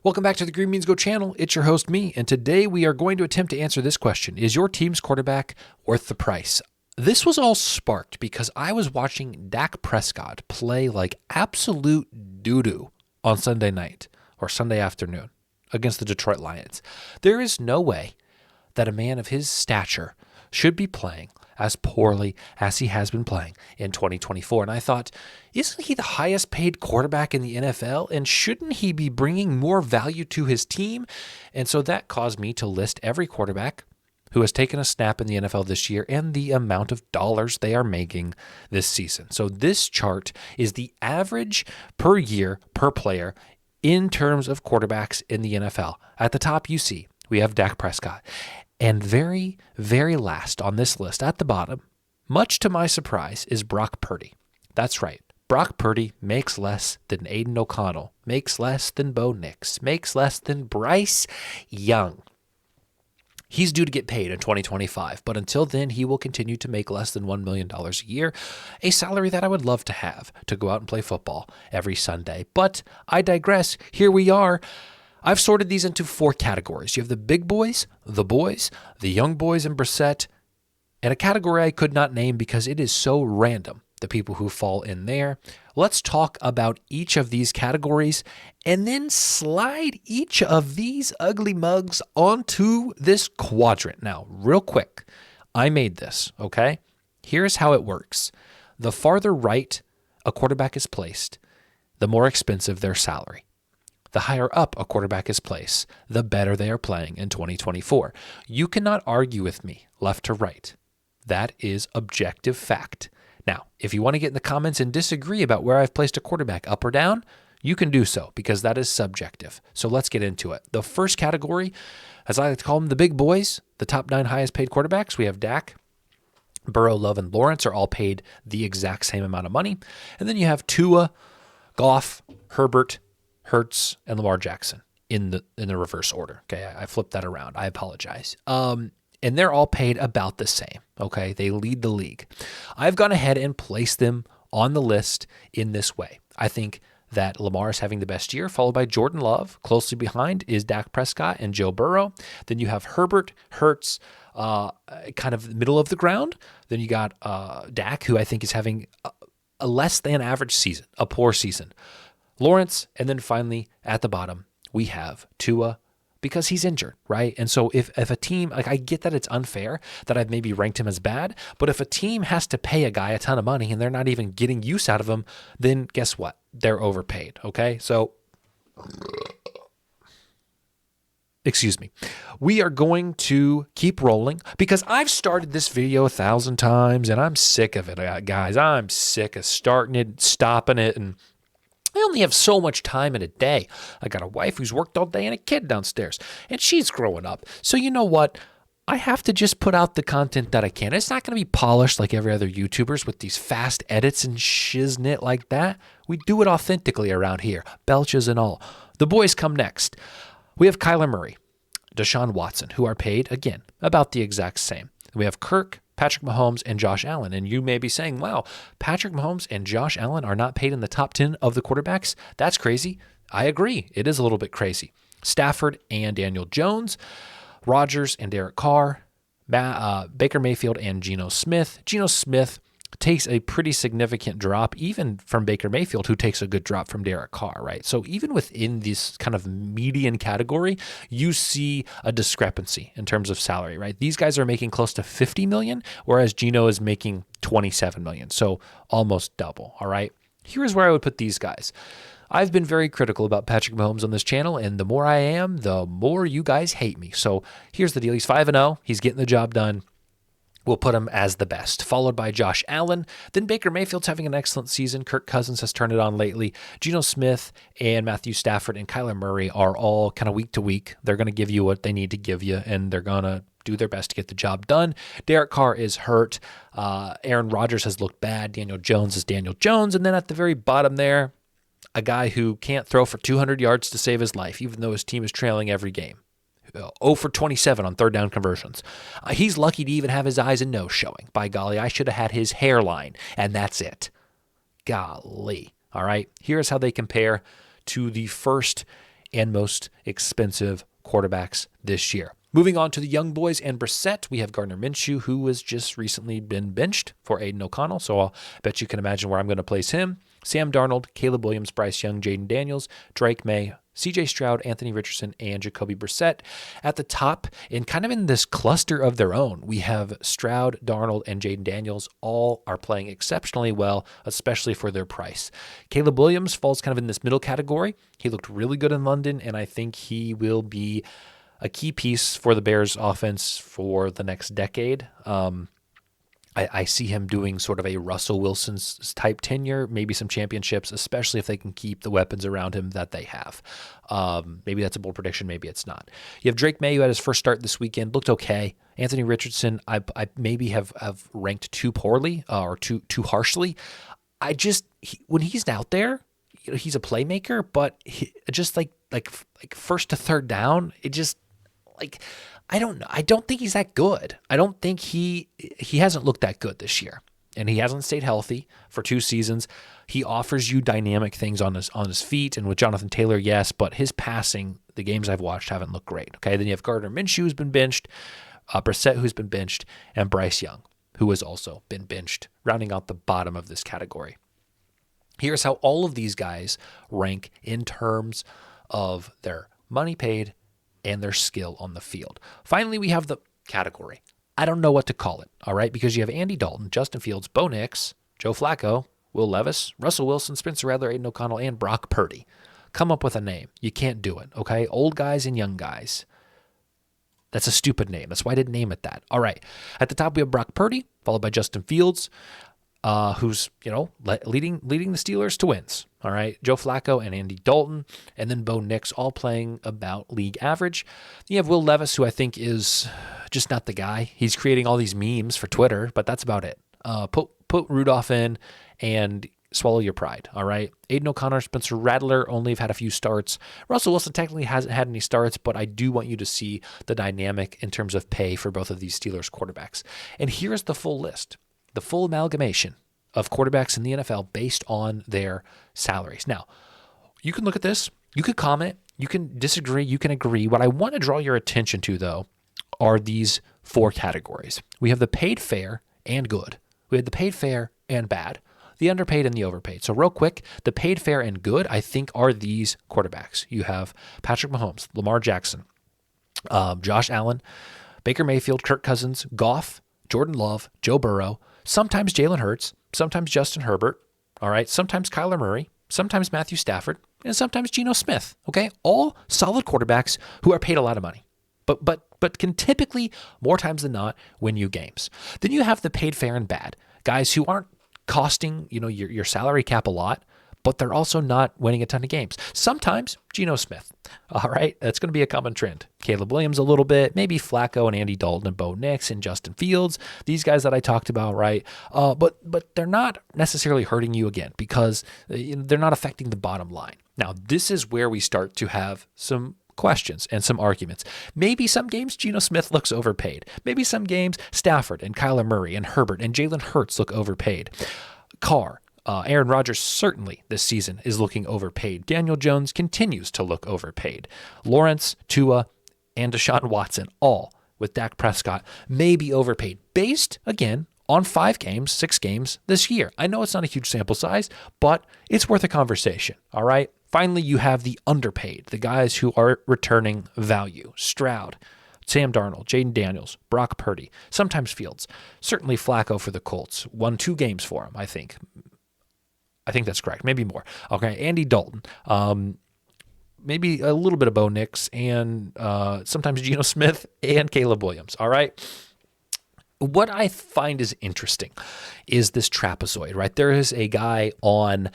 Welcome back to the Green Beans Go channel. It's your host, me, and today we are going to attempt to answer this question. Is your team's quarterback worth the price? This was all sparked because I was watching Dak Prescott play like absolute doo-doo on Sunday night or Sunday afternoon against the Detroit Lions. There is no way that a man of his stature should be playing as poorly as he has been playing in 2024. And I thought, isn't he the highest paid quarterback in the NFL? And shouldn't he be bringing more value to his team? And so that caused me to list every quarterback who has taken a snap in the NFL this year and the amount of dollars they are making this season. So this chart is the average per year per player in terms of quarterbacks in the NFL. At the top, you see, we have Dak Prescott. And very, very last on this list at the bottom, much to my surprise, is Brock Purdy. That's right. Brock Purdy makes less than Aiden O'Connell, makes less than Bo Nix, makes less than Bryce Young. He's due to get paid in 2025, but until then, he will continue to make less than $1 million a year, a salary that I would love to have to go out and play football every Sunday. But I digress. Here we are. I've sorted these into 4 categories. You have the big boys, the young boys and BRISSETT, and a category I could not name because it is so random, the people who fall in there. Let's talk about each of these categories and then slide each of these ugly mugs onto this quadrant. Now, real quick, I made this, okay? Here's how it works. The farther right a quarterback is placed, the more expensive their salary. The higher up a quarterback is placed, the better they are playing in 2024. You cannot argue with me left to right. That is objective fact. Now, if you want to get in the comments and disagree about where I've placed a quarterback up or down, you can do so because that is subjective. So let's get into it. The first category, as I like to call them, the big boys, the top 9 highest paid quarterbacks, we have Dak, Burrow, Love, and Lawrence are all paid the exact same amount of money. And then you have Tua, Goff, Herbert, Hurts, and Lamar Jackson in the reverse order. Okay, I flipped that around. I apologize. And they're all paid about the same. Okay, they lead the league. I've gone ahead and placed them on the list in this way. I think that Lamar is having the best year, followed by Jordan Love. Closely behind is Dak Prescott and Joe Burrow. Then you have Herbert, Hurts, kind of middle of the ground. Then you got Dak, who I think is having a less than average season, a poor season. Lawrence, and then finally at the bottom, we have Tua because he's injured, right? And so if a team, like I get that it's unfair that I've maybe ranked him as bad, but if a team has to pay a guy a ton of money and they're not even getting use out of him, then guess what? They're overpaid, okay? So, excuse me. We are going to keep rolling because I've started this video 1,000 times and I'm sick of it, guys. I'm sick of starting it, stopping it, and I only have so much time in a day. I got a wife who's worked all day and a kid downstairs, and she's growing up. So you know what? I have to just put out the content that I can. It's not going to be polished like every other YouTubers with these fast edits and shiznit like that. We do it authentically around here, belches and all. The boys come next. We have Kyler Murray, Deshaun Watson, who are paid, again, about the exact same. We have Kirk, Patrick Mahomes, and Josh Allen. And you may be saying, wow, Patrick Mahomes and Josh Allen are not paid in the top 10 of the quarterbacks? That's crazy. I agree. It is a little bit crazy. Stafford and Daniel Jones, Rodgers and Derek Carr, Baker Mayfield and Geno Smith. Geno Smith takes a pretty significant drop, even from Baker Mayfield, who takes a good drop from Derek Carr, right? So even within this kind of median category, you see a discrepancy in terms of salary, right? These guys are making close to $50 million, whereas Geno is making $27 million, so almost double, all right? Here's where I would put these guys. I've been very critical about Patrick Mahomes on this channel, and the more I am, the more you guys hate me. So here's the deal. He's 5-0. He's getting the job done. We'll put him as the best, followed by Josh Allen. Then Baker Mayfield's having an excellent season. Kirk Cousins has turned it on lately. Geno Smith and Matthew Stafford and Kyler Murray are all kind of week to week. They're going to give you what they need to give you, and they're going to do their best to get the job done. Derek Carr is hurt. Aaron Rodgers has looked bad. Daniel Jones is Daniel Jones. And then at the very bottom there, a guy who can't throw for 200 yards to save his life, even though his team is trailing every game. 0 for 27 on third down conversions. He's lucky to even have his eyes and nose showing. By golly, I should have had his hairline, and that's it. Golly. All right, here's how they compare to the first and most expensive quarterbacks this year. Moving on to the young boys and BRISSETT, we have Gardner Minshew, who has just recently been benched for Aiden O'Connell, so I'll bet you can imagine where I'm going to place him. Sam Darnold, Caleb Williams, Bryce Young, Jaden Daniels, Drake May, CJ Stroud, Anthony Richardson, and Jacoby Brissett. At the top, and kind of in this cluster of their own, we have Stroud, Darnold, and Jaden Daniels. All are playing exceptionally well, especially for their price. Caleb Williams falls kind of in this middle category. He looked really good in London, and I think he will be a key piece for the Bears offense for the next decade. I see him doing sort of a Russell Wilson's type tenure, maybe some championships, especially if they can keep the weapons around him that they have. Maybe that's a bold prediction. Maybe it's not. You have Drake May, who had his first start this weekend, looked okay. Anthony Richardson, I maybe have ranked too poorly or too harshly. When he's out there, he's a playmaker, but just like first to third down, it just I don't know. I don't think he's that good. I don't think he hasn't looked that good this year, and he hasn't stayed healthy for 2 seasons. He offers you dynamic things on his feet, and with Jonathan Taylor, yes, but his passing, the games I've watched haven't looked great. Okay, then you have Gardner Minshew, who's been benched, BRISSETT, who's been benched, and Bryce Young, who has also been benched, rounding out the bottom of this category. Here's how all of these guys rank in terms of their money paid and their skill on the field. Finally, we have the category. I don't know what to call it, all right? Because you have Andy Dalton, Justin Fields, Bo Nix, Joe Flacco, Will Levis, Russell Wilson, Spencer Rattler, Aiden O'Connell, and Brock Purdy. Come up with a name. You can't do it, okay? Old guys and young guys. That's a stupid name. That's why I didn't name it that. All right. At the top, we have Brock Purdy, followed by Justin Fields, who's, leading the Steelers to wins. All right, Joe Flacco and Andy Dalton, and then Bo Nix, all playing about league average. Then you have Will Levis, who I think is just not the guy. He's creating all these memes for Twitter, but that's about it. Put Rudolph in and swallow your pride, all right? Aiden O'Connell, Spencer Rattler only have had a few starts. Russell Wilson technically hasn't had any starts, but I do want you to see the dynamic in terms of pay for both of these Steelers quarterbacks. And here's the full list, the full amalgamation of quarterbacks in the NFL based on their salaries. Now, you can look at this, you could comment, you can disagree, you can agree. What I want to draw your attention to, though, are these 4 categories. We have the paid fair and good. We have the paid fair and bad, the underpaid and the overpaid. So real quick, the paid fair and good, I think, are these quarterbacks. You have Patrick Mahomes, Lamar Jackson, Josh Allen, Baker Mayfield, Kirk Cousins, Goff, Jordan Love, Joe Burrow, sometimes Jalen Hurts, sometimes Justin Herbert, all right, sometimes Kyler Murray, sometimes Matthew Stafford, and sometimes Geno Smith, okay? All solid quarterbacks who are paid a lot of money, but can typically, more times than not, win you games. Then you have the paid fair and bad, guys who aren't costing, your salary cap a lot, but they're also not winning a ton of games. Sometimes Geno Smith, all right? That's going to be a common trend. Caleb Williams a little bit, maybe Flacco and Andy Dalton and Bo Nix and Justin Fields, these guys that I talked about, right? But they're not necessarily hurting you again because they're not affecting the bottom line. Now, this is where we start to have some questions and some arguments. Maybe some games Geno Smith looks overpaid. Maybe some games Stafford and Kyler Murray and Herbert and Jalen Hurts look overpaid. Aaron Rodgers certainly this season is looking overpaid. Daniel Jones continues to look overpaid. Lawrence, Tua, and Deshaun Watson, all with Dak Prescott, may be overpaid based, again, on 5 games, 6 games this year. I know it's not a huge sample size, but it's worth a conversation, all right? Finally, you have the underpaid, the guys who are returning value. Stroud, Sam Darnold, Jaden Daniels, Brock Purdy, sometimes Fields, certainly Flacco for the Colts. Won 2 games for him, I think. I think that's correct. Maybe more. Okay, Andy Dalton. Maybe a little bit of Bo Nix and sometimes Geno Smith and Caleb Williams. All right. What I find is interesting is this trapezoid, right? There is a guy on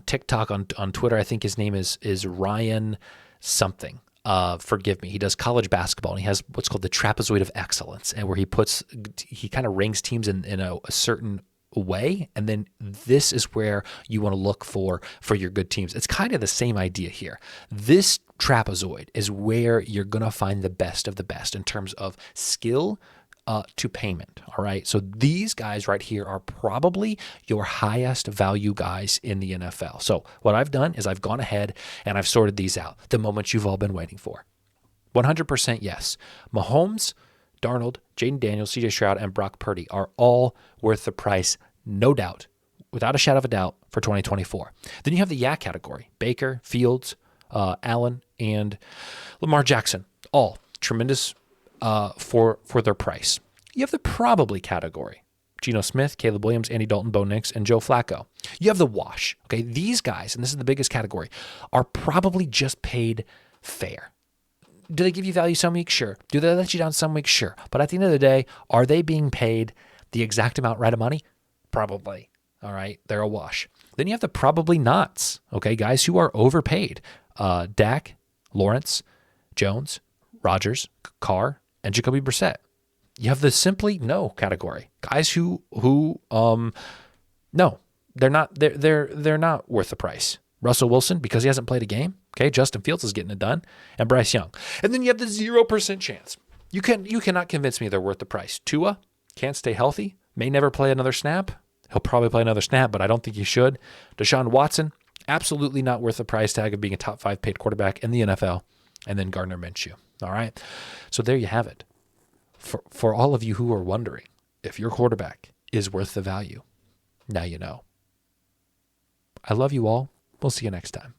TikTok, on Twitter. I think his name is Ryan something. Forgive me. He does college basketball, and he has what's called the trapezoid of excellence, and where he kind of ranks teams in a certain way, and then this is where you want to look for your good teams. It's kind of the same idea here. This trapezoid is where you're going to find the best of the best in terms of skill, to payment. All right. So these guys right here are probably your highest value guys in the NFL. So what I've done is I've gone ahead and I've sorted these out, the moments you've all been waiting for. 100% yes. Mahomes, Darnold, Jaden Daniels, CJ Stroud, and Brock Purdy are all worth the price, no doubt, without a shadow of a doubt, for 2024. Then you have the yak category: Baker, Fields, Allen, and Lamar Jackson, all tremendous for their price. You have the probably category: Geno Smith, Caleb Williams, Andy Dalton, Bo Nix, and Joe Flacco. You have the wash. Okay, these guys, and this is the biggest category, are probably just paid fair. Do they give you value some weeks? Sure. Do they let you down some weeks? Sure. But at the end of the day, are they being paid the exact amount right of money? Probably. All right. They're a wash. Then you have the probably nots. Okay. Guys who are overpaid. Dak, Lawrence, Jones, Rodgers, Carr, and Jacoby Brissett. You have the simply no category. Guys who no, they're not worth the price. Russell Wilson, because he hasn't played a game. Okay, Justin Fields is getting it done, and Bryce Young. And then you have the 0% chance. You cannot convince me they're worth the price. Tua can't stay healthy, may never play another snap. He'll probably play another snap, but I don't think he should. Deshaun Watson, absolutely not worth the price tag of being a top 5 paid quarterback in the NFL. And then Gardner Minshew. All right, so there you have it. For all of you who are wondering if your quarterback is worth the value, now you know. I love you all. We'll see you next time.